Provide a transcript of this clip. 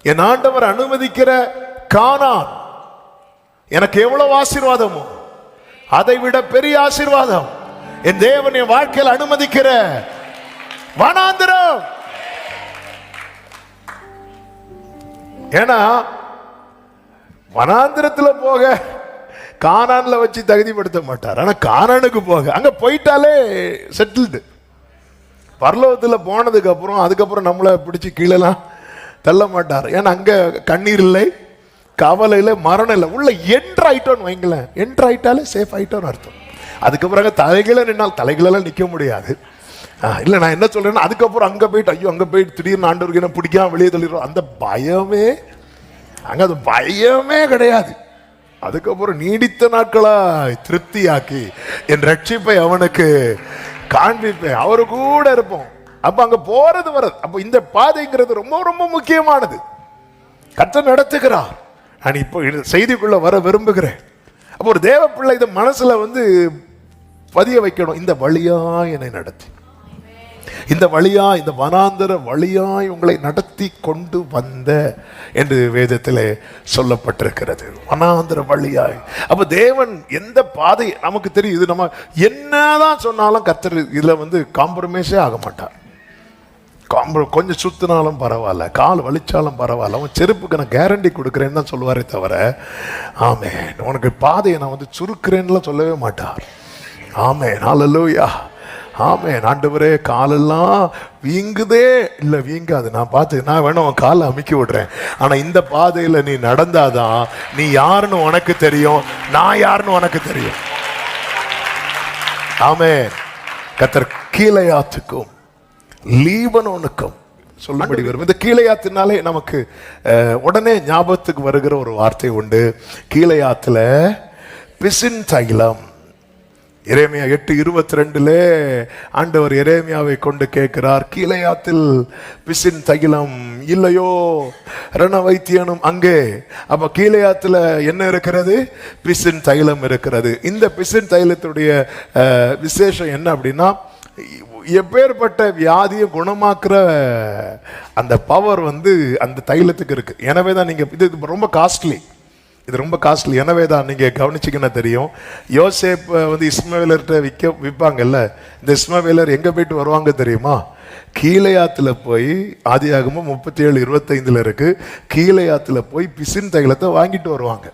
என் ஆண்டவர் அனுமதிக்கிற கானான் எனக்கு எவ்வளவு ஆசீர்வாதமோ அதை விட பெரிய ஆசீர்வாதம் என் தேவன் என் வாழ்க்கையில் அனுமதிக்கிற வனாந்திரம். ஏன்னா வனாந்திரத்துல போக கானான்ல வச்சு தகுதிப்படுத்த மாட்டார். ஆனா கானானுக்கு போக அங்க போயிட்டாலே செட்டில்டு. பரலோகத்தில் போனதுக்கு அப்புறம் அதுக்கப்புறம் நம்மளை பிடிச்சி கீழெல்லாம் தள்ள மாட்டார். ஏன்னா அங்க கண்ணீர் இல்லை, கவலை இல்லை, மரணம் இல்லை. உள்ள என்ட்ரு ஆயிட்டோன்னு வைங்களேன். என்ட்ரு ஆயிட்டாலே சேஃப் ஆயிட்டோன்னு அர்த்தம். அதுக்கப்புறம் தலைகீழ நின்னால் தலைகளெல்லாம் நிற்க முடியாது. இல்லை நான் என்ன சொல்றேன்னா, அதுக்கப்புறம் அங்கே போயிட்டு ஐயோ அங்கே போயிட்டு திடீர்னு ஆண்டவருக்கு என்ன பிடிக்காம வெளியே தள்ளிடுறோம், அந்த பயமே அங்கே அது பயமே கிடையாது. அதுக்கப்புறம் நீடித்த நாட்களாய் திருப்தியாக்கி என் ரட்சிப்பை அவனுக்கு காண்பிப்பேன், அவரு கூட இருப்போம். அப்ப அங்க போறது வர்றது. அப்ப இந்த பாதைங்கிறது ரொம்ப ரொம்ப முக்கியமானது. கர்த்தர் நடத்துகிறார். நான் இப்போ செய்திக்குள்ள வர விரும்புகிறேன். அப்போ ஒரு தேவ பிள்ளை இதை மனசுல பதிய வைக்கணும். இந்த வழியா என்னை நடத்தி, இந்த வழியா, இந்த வனாந்தர வழியாய் உங்களை நடத்தி கொண்டு வந்த என்று வேதத்திலே சொல்லப்பட்டிருக்கிறது. வனாந்தர வழியாய். அப்ப தேவன் எந்த பாதை நமக்கு தெரியும். இது நம்ம என்னதான் சொன்னாலும் கர்த்தர் இதுல காம்ப்ரமைஸே ஆக மாட்டார். கொஞ்சம் சுத்தினாலும் பரவாயில்ல, கால் வலிச்சாலும் பரவாயில்ல, அவன் செருப்புக்கு நான் கேரண்டி கொடுக்குறேன்னு தான் சொல்லுவாரே தவிர, ஆமென் உனக்கு பாதையை நான் சுருக்கிறேன்னு சொல்லவே மாட்டார். ஆமென், ஹல்லேலூயா, ஆமென். ஆண்டவரே காலெல்லாம் வீங்குதே, இல்லை வீங்காது, நான் பார்த்து நான் வேணும் உன் காலை அமுக்கி விடுறேன். ஆனால் இந்த பாதையில் நீ நடந்தாதான் நீ யாருன்னு உனக்கு தெரியும், நான் யாருன்னு உனக்கு தெரியும். ஆமென். கர்த்தர் கீலேயாத்துக்கும் லீபனோனுக்கும் சொல்லும்படி வரும். இந்த கீலேயாத்தினாலே நமக்கு உடனே ஞாபகத்துக்கு வருகிற ஒரு வார்த்தை உண்டு. கீலேயாத்துல பிசின் தைலம். எரேமியா 8:22 ஆண்டவர் எரேமியாவை கொண்டு கேட்கிறார், கீலேயாத்தில் பிசின் தைலம் இல்லையோ, ரண வைத்தியனும் அங்கே. அப்ப கீலேயாத்துல என்ன இருக்கிறது? பிசின் தைலம் இருக்கிறது. இந்த பிசின் தைலத்துடைய விசேஷம் என்ன அப்படின்னா, எப்பேற்பட்ட வியாதியை குணமாக்குற அந்த பவர் அந்த தைலத்துக்கு இருக்கு. எனவே தான் நீங்க இது ரொம்ப காஸ்ட்லி, இது ரொம்ப காஸ்ட்லி. எனவே தான் நீங்க கவனிச்சிங்கன்னா தெரியும், யோசேப் இஸ்மவேலர்கிட்ட விற்பாங்கல்ல, இந்த இஸ்மவேலர் எங்க போயிட்டு வருவாங்க தெரியுமா? கீலேயாத்துல போய், ஆதியாகமம் 37:25 இருக்கு, கீலேயாத்துல போய் பிசின் தைலத்தை வாங்கிட்டு வருவாங்க.